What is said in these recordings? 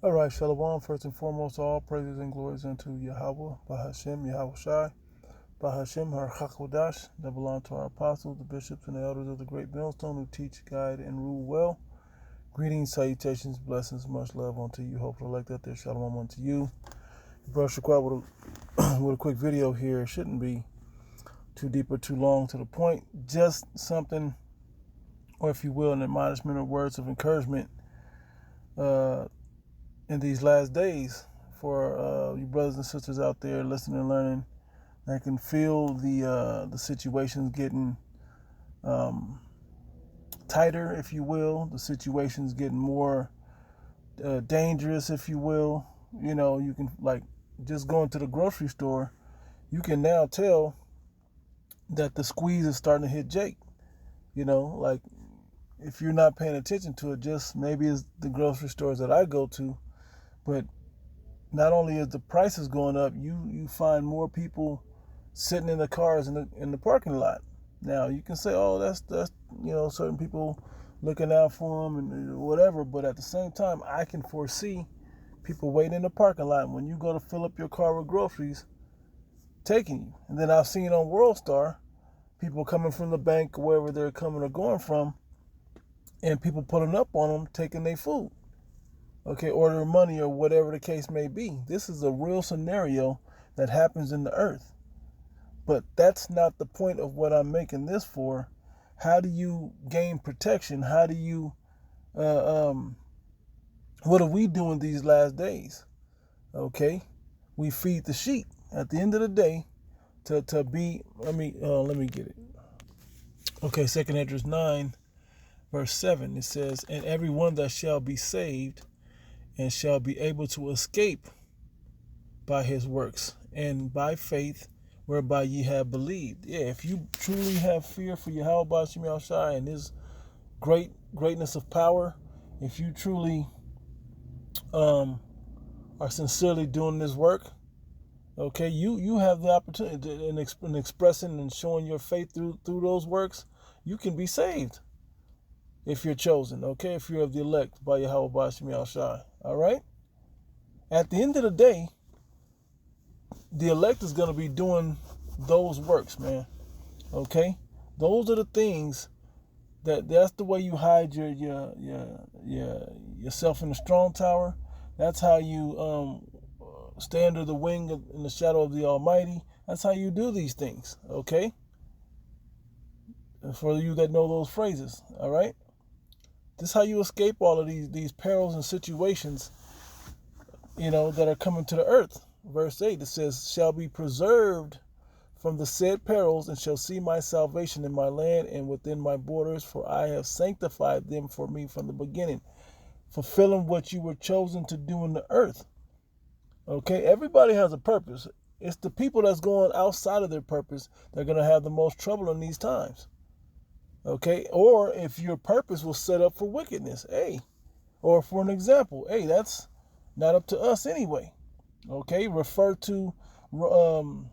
All right, Shalom. First and foremost, all praises and glories unto Yahweh, Bahashem, Yahweh Shai, Bahashem, Har Hakodash, that belong to our apostles, the bishops, and the elders of the great millstone who teach, guide, and rule well. Greetings, salutations, blessings, much love unto you. Hopefully, like that, there, Shalom unto you. Brush Shaquat with a quick video here. It shouldn't be too deep or too long, to the point. Just something, or if you will, an admonishment or words of encouragement in these last days for you brothers and sisters out there listening and learning that can feel the situations getting tighter, if you will. The situations getting more dangerous, if you will. You know, you can, like, just going to the grocery store, you can now tell that the squeeze is starting to hit Jake. You know, like, if you're not paying attention to it, just maybe it's the grocery stores that I go to, but not only is the prices going up, you find more people sitting in the cars in the parking lot. Now you can say, oh, that's certain people looking out for them and whatever, but at the same time, I can foresee people waiting in the parking lot when you go to fill up your car with groceries, taking you. And then I've seen on WorldStar people coming from the bank, wherever they're coming or going from, and people pulling up on them, taking their food. Okay, ordering money or whatever the case may be. This is a real scenario that happens in the earth. But that's not the point of what I'm making this for. How do you gain protection? How do you, what are we doing these last days? Okay, we feed the sheep. At the end of the day, to be, let me get it. Okay, 2nd Esdras 9, verse 7, it says, and everyone that shall be saved and shall be able to escape by his works and by faith whereby ye have believed. Yeah, if you truly have fear for Yahweh Bashim Yahushai and his greatness of power, if you truly are sincerely doing this work, okay, you have the opportunity to, in expressing and showing your faith through those works, you can be saved if you're chosen, okay, if you're of the elect by Yahweh Bashim Yahushai. All right? At the end of the day, the elect is going to be doing those works, man. Okay? Those are the things that's the way you hide yourself in the strong tower. That's how you stay under the wing in the shadow of the Almighty. That's how you do these things, okay? And for you that know those phrases, all right? This is how you escape all of these perils and situations, that are coming to the earth. Verse 8, it says, shall be preserved from the said perils, and shall see my salvation in my land and within my borders, for I have sanctified them for me from the beginning, fulfilling what you were chosen to do in the earth. Okay, everybody has a purpose. It's the people that's going outside of their purpose that are going to have the most trouble in these times. Okay, or if your purpose was set up for wickedness, hey, or for an example, hey, that's not up to us anyway. Okay, refer to Romans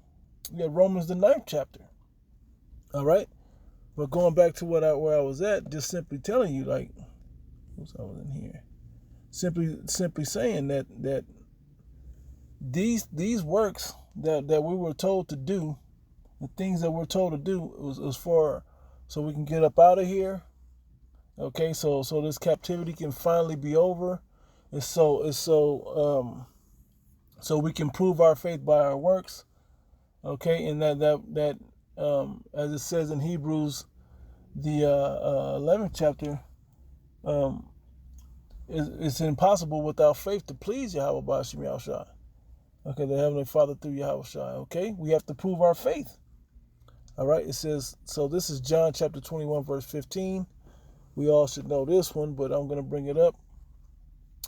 the 9th chapter. All right, but going back to where I was at, just simply telling you, like, I was in here, simply saying that these works that we were told to do, the things that we're told to do, was for so we can get up out of here. Okay, so this captivity can finally be over. So we can prove our faith by our works. Okay, and that as it says in Hebrews, the 11th chapter, it's impossible without faith to please Yahweh Bashim Yahushai. Okay, the Heavenly Father through Yahweh Shai. Okay, we have to prove our faith. All right, it says, so this is John chapter 21, verse 15. We all should know this one, but I'm going to bring it up.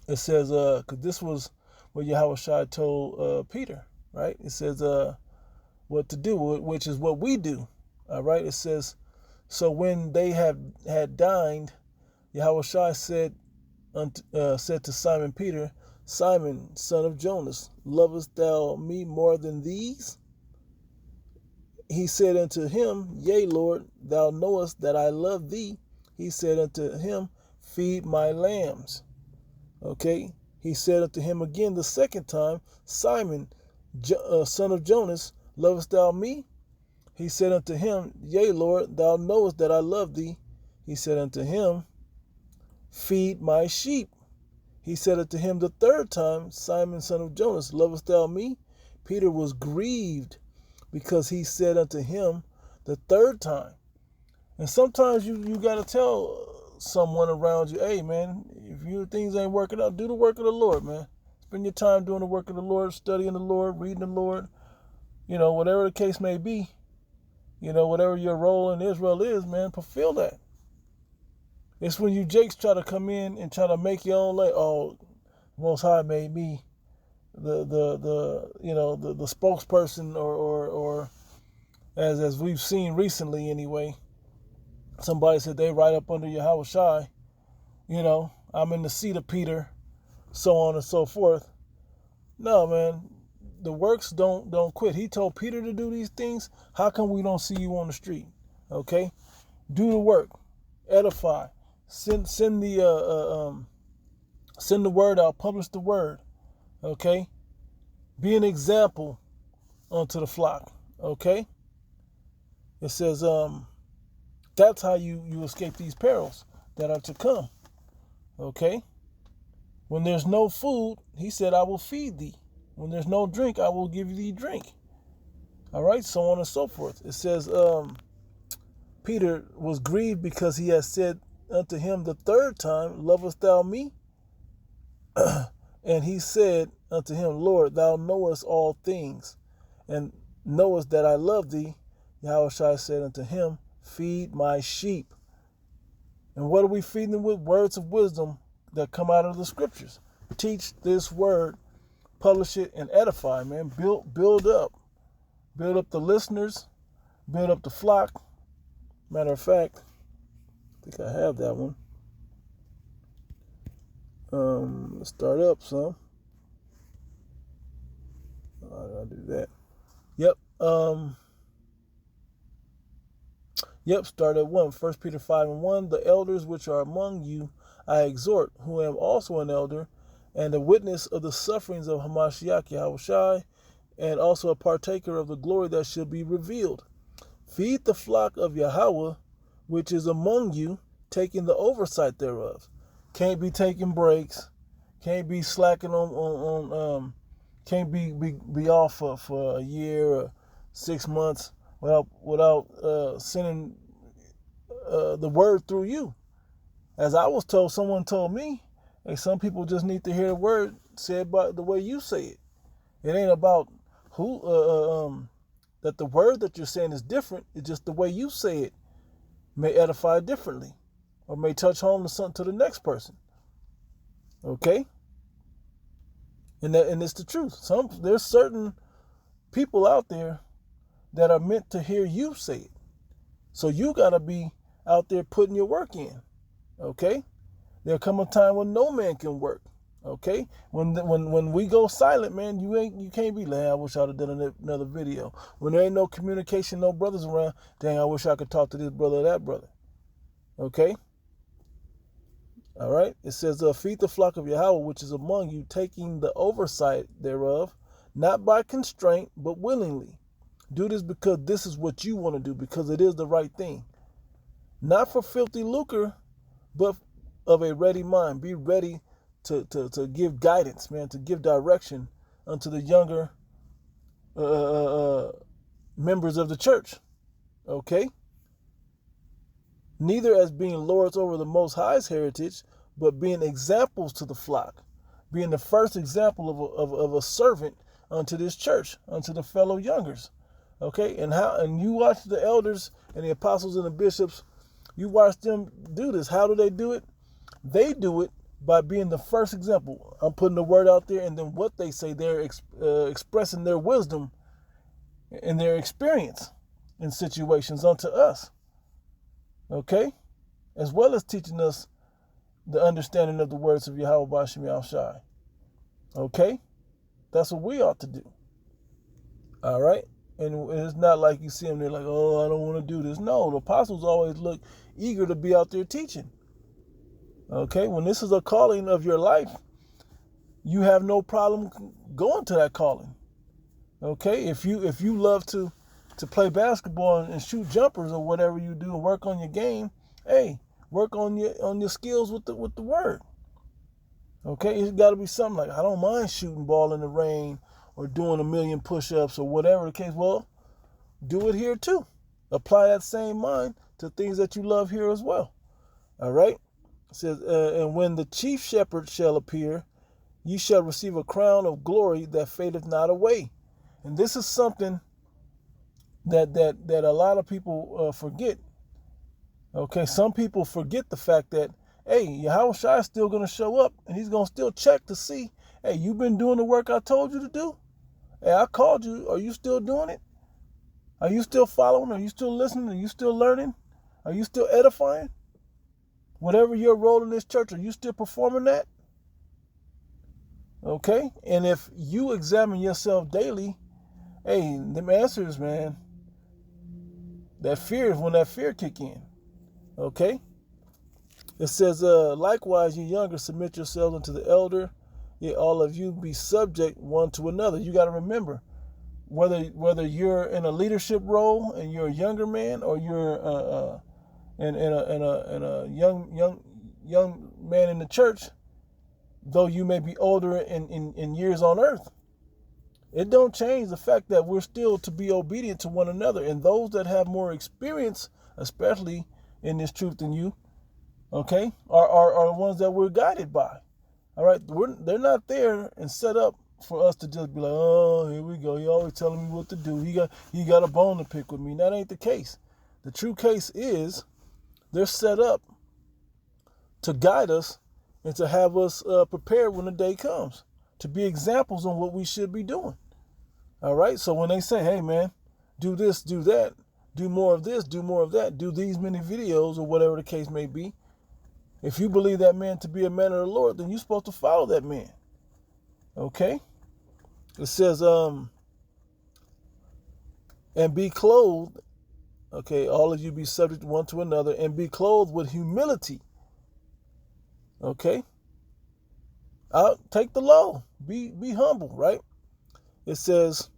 It says, because this was what Yahweh Shai told Peter, right? It says, what to do, which is what we do. All right, it says, so when they had dined, Yahweh Shai said to Simon Peter, Simon, son of Jonas, lovest thou me more than these? He said unto him, yea, Lord, thou knowest that I love thee. He said unto him, feed my lambs. Okay? He said unto him again the second time, Simon, son of Jonas, lovest thou me? He said unto him, Yea, Lord, thou knowest that I love thee. He said unto him, Feed my sheep. He said unto him the third time, Simon, son of Jonas, lovest thou me? Peter was grieved because he said unto him the third time. And sometimes you got to tell someone around you, hey, man, if things ain't working out, do the work of the Lord, man. Spend your time doing the work of the Lord, studying the Lord, reading the Lord, whatever the case may be. Whatever your role in Israel is, man, fulfill that. It's when you Jakes try to come in and try to make your own like, oh, Most High made me the spokesperson or as we've seen recently anyway. Somebody said they right up under Yahweh Shai. I'm in the seat of Peter, so on and so forth. No, man. The works don't quit. He told Peter to do these things. How come we don't see you on the street? Okay, do the work, edify, send the word out, publish the word. Okay, be an example unto the flock. Okay, it says that's how you escape these perils that are to come. Okay, when there's no food, he said, I will feed thee. When there's no drink, I will give thee drink. All right, so on and so forth. It says, Peter was grieved because he had said unto him the third time, Lovest thou me? And he said unto him, Lord, thou knowest all things, and knowest that I love thee. Yahushua said unto him, Feed my sheep. And what are we feeding them with? Words of wisdom that come out of the scriptures. Teach this word. Publish it and edify, man. Build up the listeners, build up the flock. Matter of fact, I think I have that one. Let's start up some. I'll do that. Yep. Start at 1. 1 Peter 5:1. The elders which are among you I exhort, who am also an elder, and a witness of the sufferings of Hamashiach Yahushai, and also a partaker of the glory that shall be revealed. Feed the flock of Yahweh, which is among you, taking the oversight thereof. Can't be taking breaks. Can't be slacking can't be off for a year or 6 months without sending the word through you. As I was told, someone told me, hey, some people just need to hear the word said by the way you say it. It ain't about who that the word that you're saying is different. It's just the way you say it may edify differently, or may touch home to something to the next person. Okay, and it's the truth. There's certain people out there that are meant to hear you say it, so you gotta be out there putting your work in. Okay. There'll come a time when no man can work. Okay, when we go silent, man, you can't be like, I wish I'd have done another video. When there ain't no communication, no brothers around, dang, I wish I could talk to this brother or that brother. Okay, all right. It says, feed the flock of Yahweh which is among you, taking the oversight thereof, not by constraint but willingly. Do this because this is what you want to do, because it is the right thing, not for filthy lucre, but of a ready mind. Be ready to give guidance, man, to give direction unto the younger members of the church. Okay? Neither as being lords over the Most High's heritage, but being examples to the flock, being the first example of a servant unto this church, unto the fellow youngers. Okay? And you watch the elders and the apostles and the bishops, you watch them do this. How do they do it? They do it by being the first example. I'm putting the word out there, and then what they say, they're expressing their wisdom and their experience in situations unto us. Okay? As well as teaching us the understanding of the words of Yahweh B'Shem Yahushai. Okay? That's what we ought to do. All right? And it's not like you see them, they're like, oh, I don't want to do this. No, the apostles always look eager to be out there teaching. Okay, when this is a calling of your life, you have no problem going to that calling. Okay, if you love to play basketball and shoot jumpers or whatever you do and work on your game, hey, work on your skills with the word. Okay, it's got to be something like, I don't mind shooting ball in the rain or doing 1,000,000 push-ups or whatever the case. Well, do it here too. Apply that same mind to things that you love here as well. All right. It says, and when the chief shepherd shall appear, ye shall receive a crown of glory that fadeth not away. And this is something that a lot of people forget. Okay, some people forget the fact that, hey, Yahushua is still going to show up, and he's going to still check to see, hey, you've been doing the work I told you to do? Hey, I called you. Are you still doing it? Are you still following? Are you still listening? Are you still learning? Are you still edifying? Whatever your role in this church, are you still performing that? Okay? And if you examine yourself daily, hey, them answers, man, that fear is when that fear kick in. Okay? It says, likewise, ye younger, submit yourselves unto the elder, yet all of you be subject one to another. You got to remember, whether you're in a leadership role and you're a younger man, or you're in a young man in the church, though you may be older in years on earth, it don't change the fact that we're still to be obedient to one another. And those that have more experience, especially in this truth than you, okay, are the ones that we're guided by. All right, they're not there and set up for us to just be like, oh, here we go. He always telling me what to do. He got a bone to pick with me. That ain't the case. The true case is they're set up to guide us and to have us prepared when the day comes, to be examples on what we should be doing. All right, so when they say, hey, man, do this, do that, do more of this, do more of that, do these many videos or whatever the case may be, if you believe that man to be a man of the Lord, then you're supposed to follow that man. Okay? It says, and be clothed, okay, all of you be subject one to another, and be clothed with humility. Okay? Take the low. Be humble, right? It says,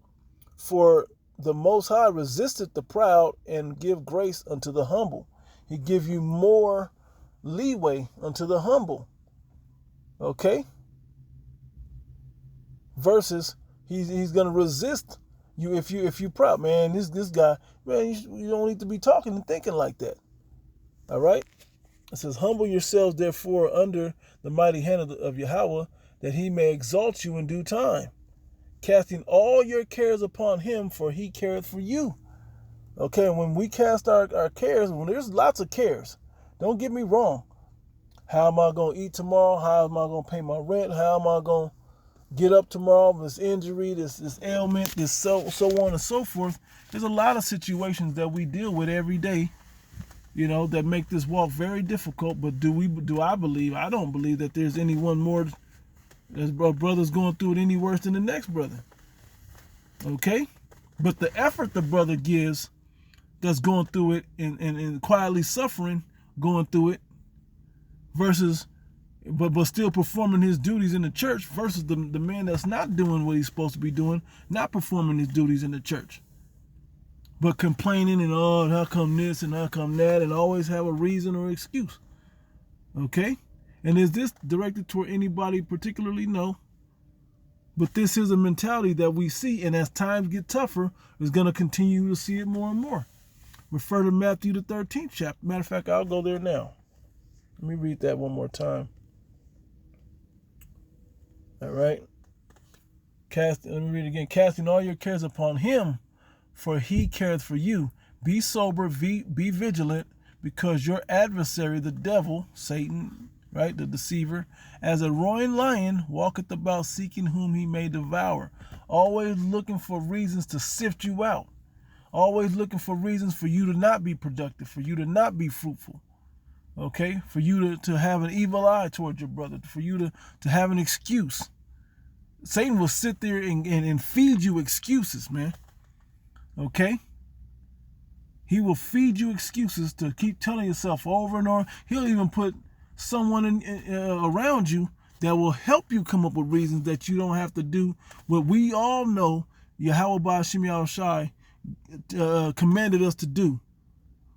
for the Most High resisteth the proud and give grace unto the humble. He give you more leeway unto the humble. Okay? Versus he's gonna resist you if you proud. Man, this guy, man, you don't need to be talking and thinking like that. All right? It says, humble yourselves therefore under the mighty hand of Yahweh, that he may exalt you in due time, casting all your cares upon him, for he careth for you. Okay, when we cast our cares, when there's lots of cares, don't get me wrong. How am I going to eat tomorrow? How am I going to pay my rent? How am I going to get up tomorrow? This injury, this ailment, this so on and so forth. There's a lot of situations that we deal with every day, that make this walk very difficult. But I don't believe that there's anyone more, as brothers going through it any worse than the next brother. Okay? But the effort the brother gives that's going through it and quietly suffering, going through it, versus but still performing his duties in the church, versus the man that's not doing what he's supposed to be doing, not performing his duties in the church, but complaining and, oh, how come this and how come that, and always have a reason or excuse. Okay? And is this directed toward anybody particularly? No. But this is a mentality that we see, and as times get tougher, is going to continue to see it more and more. Refer to Matthew the 13th chapter. Matter of fact, I'll go there now. Let me read that one more time. All right. Let me read it again. Casting all your cares upon him, for he careth for you. Be sober, be vigilant, because your adversary, the devil, Satan, right, the deceiver, as a roaring lion, walketh about seeking whom he may devour. Always looking for reasons to sift you out. Always looking for reasons for you to not be productive, for you to not be fruitful. Okay? For you to have an evil eye toward your brother, for you to have an excuse. Satan will sit there and feed you excuses, man. Okay? He will feed you excuses to keep telling yourself over and over. He'll even put someone around you that will help you come up with reasons that you don't have to do what we all know Yahweh Ba'Shem Yahushai commanded us to do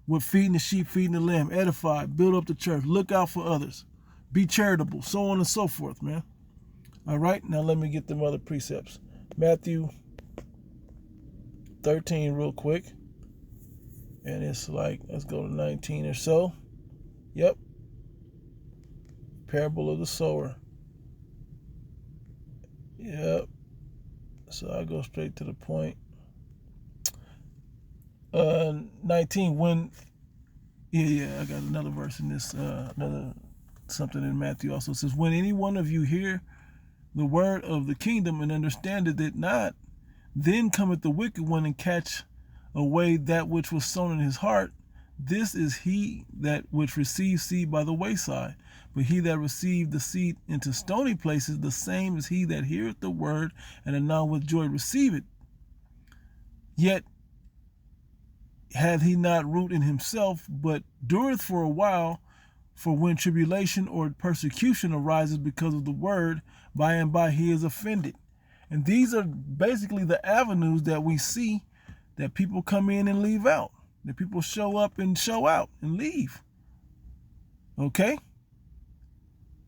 with feeding the sheep, feeding the lamb, edify, build up the church, look out for others, be charitable, so on and so forth, man. All right, now let me get them other precepts. Matthew 13 real quick. And it's like, let's go to 19 or so. Yep. Parable of the sower. Yep. So I go straight to the point. 19, when, I got another verse in this, another something in Matthew also. It says, when any one of you hear the word of the kingdom and understandeth it not, then cometh the wicked one and catch away that which was sown in his heart. This is he that which received seed by the wayside. But he that received the seed into stony places, the same is he that heareth the word, and anon with joy receive it. Yet hath he not root in himself, but dureth for a while. For when tribulation or persecution arises because of the word, by and by he is offended. And these are basically the avenues that we see that people come in and leave out. That people show up and show out and leave. Okay?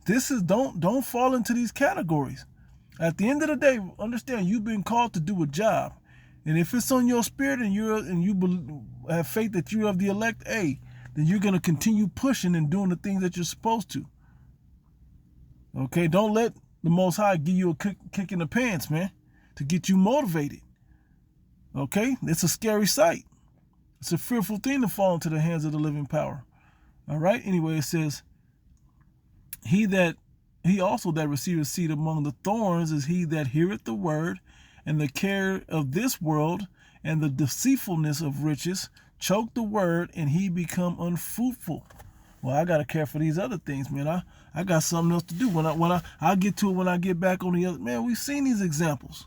This is, don't fall into these categories. At the end of the day, understand you've been called to do a job. And if it's on your spirit and you have faith that you're of the elect, then you're going to continue pushing and doing the things that you're supposed to. Okay? Don't let the Most High give you a kick in the pants, man, to get you motivated. Okay? It's a scary sight. It's a fearful thing to fall into the hands of the living power. All right? Anyway, it says, he also that receiveth seed among the thorns is he that heareth the word, and the care of this world and the deceitfulness of riches choke the word, and he become unfruitful. Well, I gotta care for these other things, man. I got something else to do. I'll get to it when I get back on the other. Man, we've seen these examples.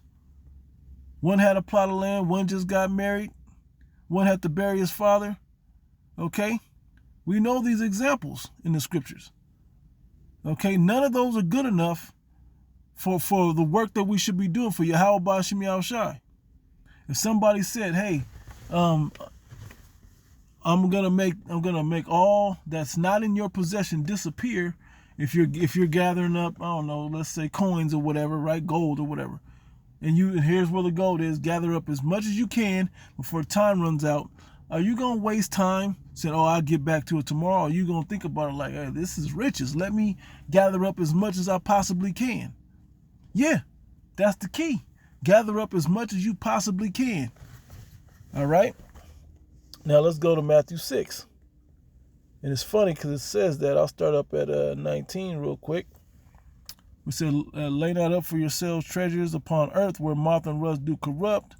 One had a plot of land. One just got married. One had to bury his father. Okay? We know these examples in the scriptures. Okay? None of those are good enough for the work that we should be doing for Yahweh Ba'Shem Yahushai. If somebody said, hey, I'm gonna make all that's not in your possession disappear if you're gathering up, I don't know, let's say coins or whatever, right? Gold or whatever. And here's where the gold is. Gather up as much as you can before time runs out. Are you going to waste time saying, I'll get back to it tomorrow? Or are you going to think about it like, hey, this is riches. Let me gather up as much as I possibly can. Yeah, that's the key. Gather up as much as you possibly can. All right? Now let's go to Matthew 6. And it's funny because it says that. I'll start up at 19 real quick. We said, lay not up for yourselves treasures upon earth where moth and rust do corrupt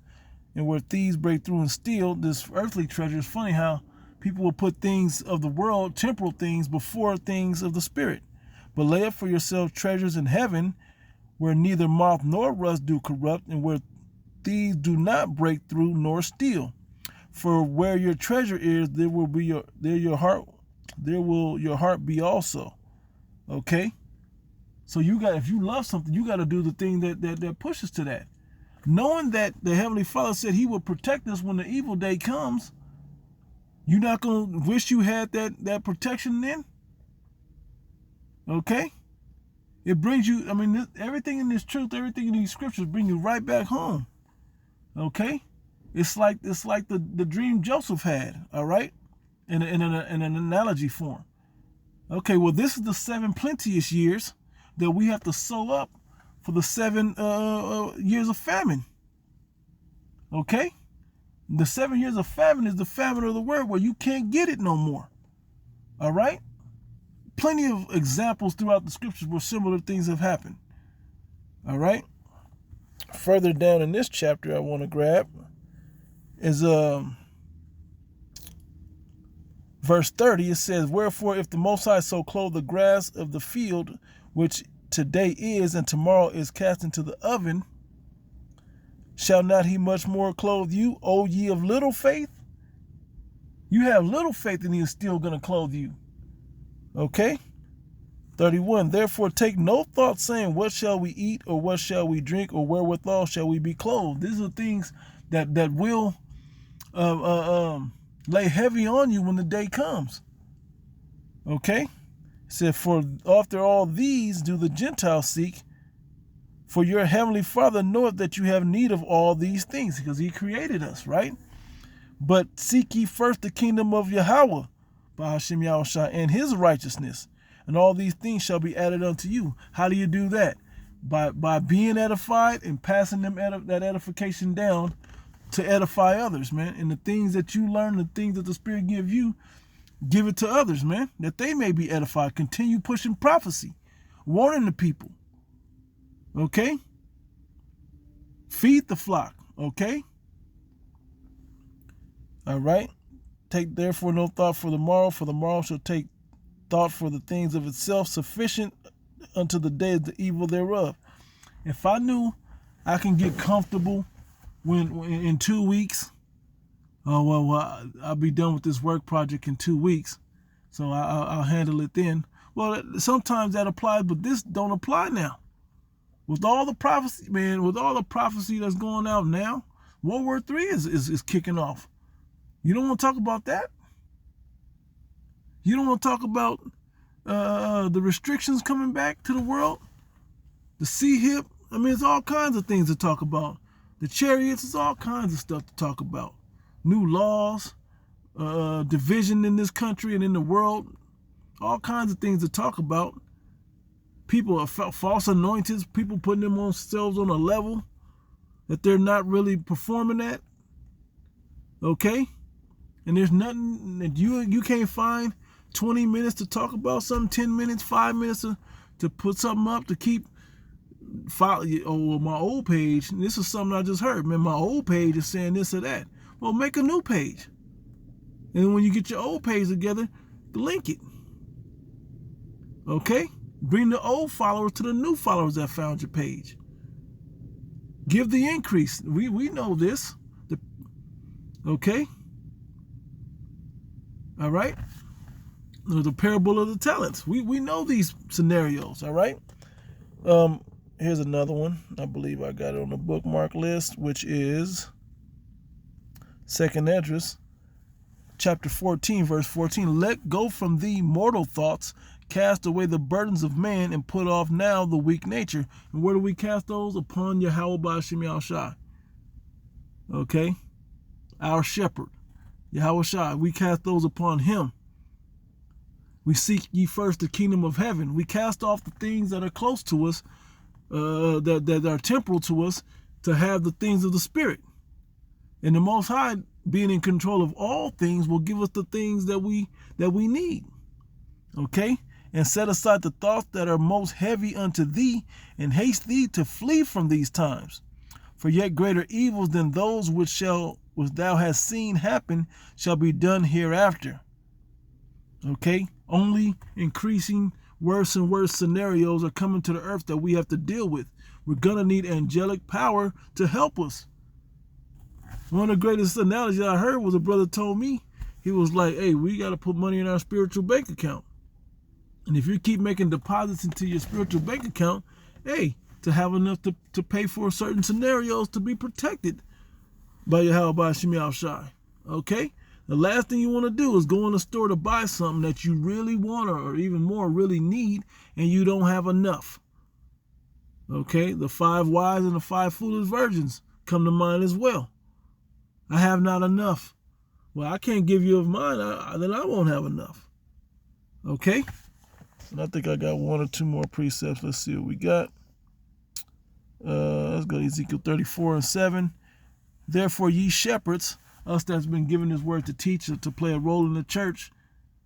and where thieves break through and steal. This earthly treasure is funny how people will put things of the world, temporal things, before things of the spirit. But lay up for yourselves treasures in heaven where neither moth nor rust do corrupt and where thieves do not break through nor steal. For where your treasure is, there will your heart be also. Okay? So if you love something, you got to do the thing that pushes to that. Knowing that the Heavenly Father said he will protect us when the evil day comes, you're not going to wish you had that protection then? Okay? It brings you, everything in this truth, everything in these scriptures bring you right back home. Okay? It's like the dream Joseph had, all right? In an analogy form. Okay, well, this is the 7 plenteous years that we have to sow up for the 7 years of famine. Okay? The 7 years of famine is the famine of the word where you can't get it no more. All right? Plenty of examples throughout the scriptures where similar things have happened. All right? Further down in this chapter I want to grab is verse 30. It says, wherefore if the Most High so clothe the grass of the field, which today is and tomorrow is cast into the oven, shall not he much more clothe you, O ye of little faith? You have little faith and he is still going to clothe you. Okay? 31. Therefore take no thought, saying, what shall we eat, or what shall we drink, or wherewithal shall we be clothed? These are things that will lay heavy on you when the day comes. Okay? It said, for after all these do the Gentiles seek, for your heavenly Father knoweth that you have need of all these things, because he created us, right? But seek ye first the kingdom of Yahweh, Bahashem Yahushua, and his righteousness, and all these things shall be added unto you. How do you do that? By being edified and passing them that edification down to edify others, man. And the things that you learn, the things that the Spirit give you, give it to others, man, that they may be edified. Continue pushing prophecy, warning the people. Okay? Feed the flock. Okay? All right? Take therefore no thought for the morrow shall take thought for the things of itself, sufficient unto the day of the evil thereof. If I knew I can get comfortable when in 2 weeks, I'll be done with this work project in 2 weeks, so I'll handle it then. Well, sometimes that applies, but this don't apply now. With all the prophecy, man, with all the prophecy that's going out now, World War III is kicking off. You don't want to talk about that? You don't want to talk about the restrictions coming back to the world? The CHIP? I mean, it's all kinds of things to talk about. The chariots, it's all kinds of stuff to talk about. New laws, division in this country and in the world, all kinds of things to talk about. People are false anointings, people putting themselves on a level that they're not really performing at. Okay? And there's nothing that you can't find 20 minutes to talk about something, 10 minutes, 5 minutes to put something up to keep my old page. This is something I just heard, man. My old page is saying this or that. Well, make a new page. And when you get your old page together, link it. Okay? Bring the old followers to the new followers that found your page. Give the increase. We know this. Okay? All right? The parable of the talents. We know these scenarios, all right? Here's another one. I believe I got it on the bookmark list, which is 2nd Esdras, chapter 14, verse 14. Let go from thee mortal thoughts, cast away the burdens of man, and put off now the weak nature. And where do we cast those? Upon Yahweh Ba'ashem Yahushua. Okay? Our shepherd, Yahweh Shai. We cast those upon him. We seek ye first the kingdom of heaven. We cast off the things that are close to us, that are temporal to us, to have the things of the Spirit. And the Most High, being in control of all things, will give us the things that we need. Okay? And set aside the thoughts that are most heavy unto thee, and haste thee to flee from these times. For yet greater evils than those which thou hast seen happen shall be done hereafter. Okay? Only increasing worse and worse scenarios are coming to the earth that we have to deal with. We're going to need angelic power to help us. One of the greatest analogies I heard was a brother told me, he was like, hey, we got to put money in our spiritual bank account. And if you keep making deposits into your spiritual bank account, hey, to have enough to pay for certain scenarios to be protected by Yahweh Ba'ashem Yahushua. Okay? The last thing you want to do is go in the store to buy something that you really want or even more really need, and you don't have enough. Okay? The 5 wise and the 5 foolish virgins come to mind as well. I have not enough. Well, I can't give you of mine, then I won't have enough. Okay? And I think I got 1 or 2 more precepts. Let's see what we got. Let's go to Ezekiel 34:7. Therefore, ye shepherds, us that's been given this word to teach, to play a role in the church,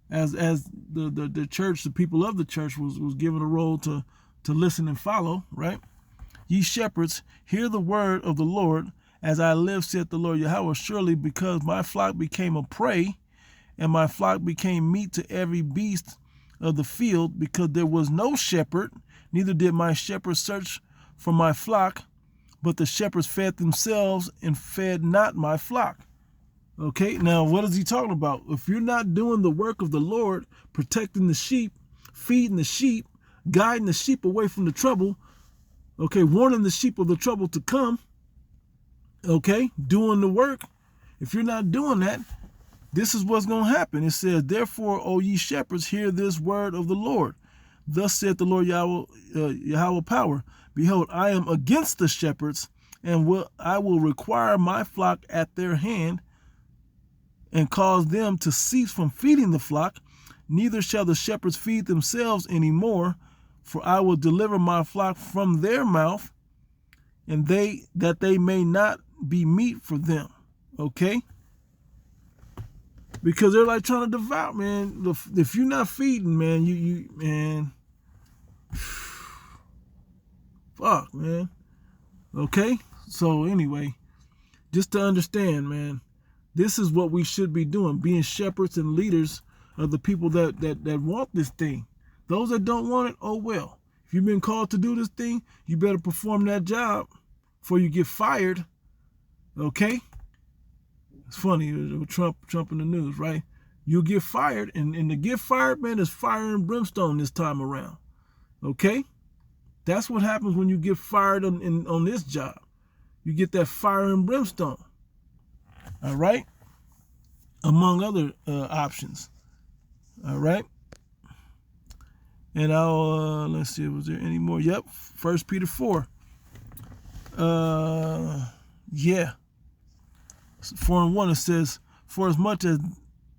as the church, the people of the church was given a role to listen and follow, right? Ye shepherds, hear the word of the Lord. As I live, saith the Lord Yahweh, surely because my flock became a prey, and my flock became meat to every beast of the field, because there was no shepherd, neither did my shepherds search for my flock, but the shepherds fed themselves and fed not my flock. Okay, now what is he talking about? If you're not doing the work of the Lord, protecting the sheep, feeding the sheep, guiding the sheep away from the trouble, okay, warning the sheep of the trouble to come, okay, doing the work. If you're not doing that, this is what's going to happen. It says, therefore, O ye shepherds, hear this word of the Lord. Thus saith the Lord Yahweh power. Behold, I am against the shepherds, and I will require my flock at their hand, and cause them to cease from feeding the flock. Neither shall the shepherds feed themselves any more, for I will deliver my flock from their mouth, and that they may not be meat for them. Okay? Because they're like trying to devour, man. If you're not feeding, man, man, fuck, man. Okay? So anyway, just to understand, man, this is what we should be doing, being shepherds and leaders of the people that want this thing. Those that don't want it, oh well. If you've been called to do this thing, you better perform that job before you get fired. Okay? It's funny, Trump in the news, right? You'll get fired, and to get fired, man, is fire and brimstone this time around. Okay? That's what happens when you get fired on this job. You get that fire and brimstone. All right? Among other options. All right? And I'll, let's see, was there any more? Yep, 1 Peter 4. Yeah. 4:1, it says, for as much as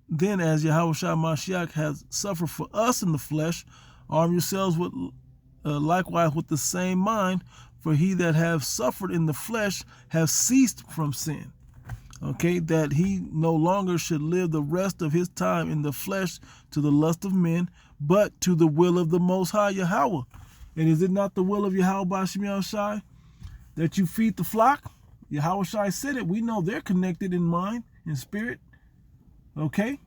then as Yahushua Mashiach has suffered for us in the flesh, arm yourselves with likewise with the same mind, for he that have suffered in the flesh have ceased from sin. Okay, that he no longer should live the rest of his time in the flesh to the lust of men, but to the will of the Most High Yahweh. And is it not the will of Yahweh Bashim Yahushai that you feed the flock? Yahweh Shai said it. We know they're connected in mind, in spirit. Okay?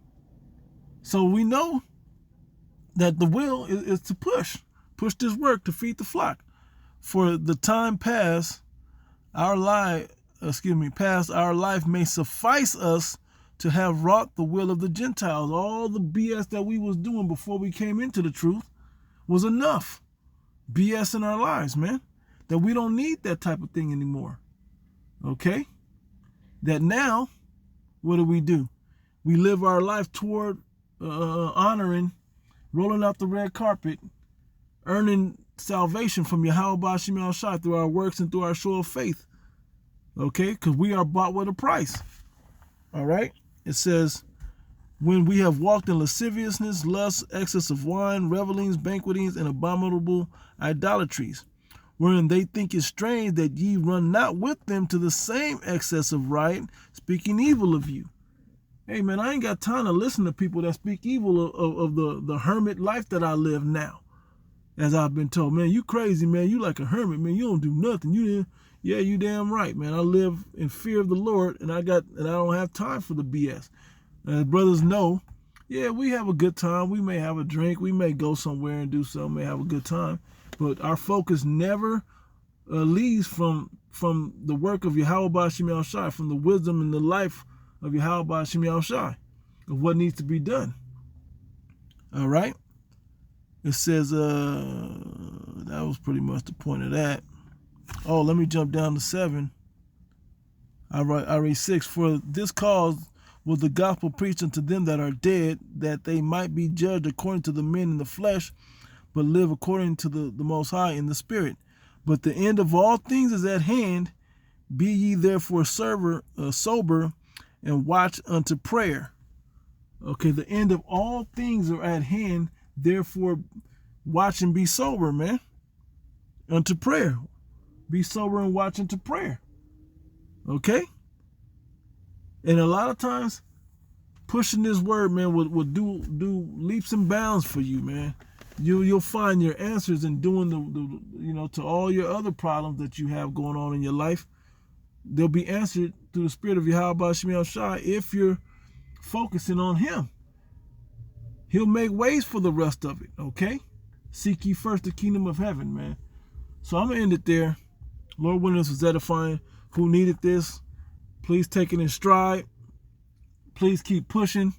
So we know that the will is to push this work to feed the flock. For the time past our life may suffice us to have wrought the will of the Gentiles. All the BS that we was doing before we came into the truth was enough. BS in our lives, man. That we don't need that type of thing anymore. Okay? That now, what do? We live our life toward honoring, rolling out the red carpet, earning salvation from Yahweh Bashim Yahushai through our works and through our show of faith. Okay? Because we are bought with a price. All right? It says, when we have walked in lasciviousness, lust, excess of wine, revelings, banquetings, and abominable idolatries, wherein they think it strange that ye run not with them to the same excess of riot, speaking evil of you. Hey, man, I ain't got time to listen to people that speak evil of the hermit life that I live now. As I've been told, man, you crazy, man. You like a hermit, man. You don't do nothing. Yeah, you damn right, man. I live in fear of the Lord, and I don't have time for the BS. As brothers know, yeah, we have a good time. We may have a drink. We may go somewhere and do something. May have a good time. But our focus never leaves from the work of Yahweh Bashim Yahushai, from the wisdom and the life of Yahweh Bashim Yahushai, of what needs to be done. All right? It says, that was pretty much the point of that. Oh, let me jump down to 7. I read 6. For this cause was the gospel preached unto them that are dead, that they might be judged according to the men in the flesh, but live according to the Most High in the Spirit. But the end of all things is at hand. Be ye therefore sober, and watch unto prayer. Okay, the end of all things are at hand. Therefore, watch and be sober, man. Unto prayer. Be sober and watch unto prayer. Okay? And a lot of times, pushing this word, man, will do leaps and bounds for you, man. You'll find your answers in doing to all your other problems that you have going on in your life. They'll be answered through the spirit of Yahweh Bashim Yahushai if you're focusing on him. He'll make ways for the rest of it, okay? Seek ye first the kingdom of heaven, man. So I'm going to end it there. Lord willing, this was edifying. Who needed this? Please take it in stride. Please keep pushing.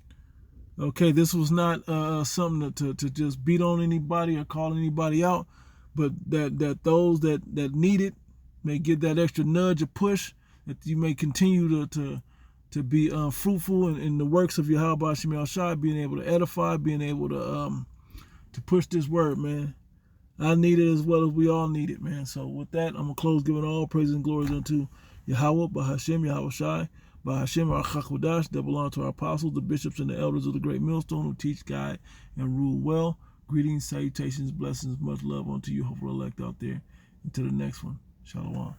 Okay, this was not something to just beat on anybody or call anybody out, but that those that need it may get that extra nudge or push, that you may continue to be fruitful in the works of Yahweh Shem El Shai, being able to edify, being able to push this word, man. I need it as well as we all need it, man. So with that, I'm going to close giving all praise and glories unto Yahweh, Bahashem, Yahweh Shai, Bahashem, our Chakwadash, that belong to our apostles, the bishops, and the elders of the great millstone who teach, guide, and rule well. Greetings, salutations, blessings, much love unto you, hopeful elect out there. Until the next one, Shalom.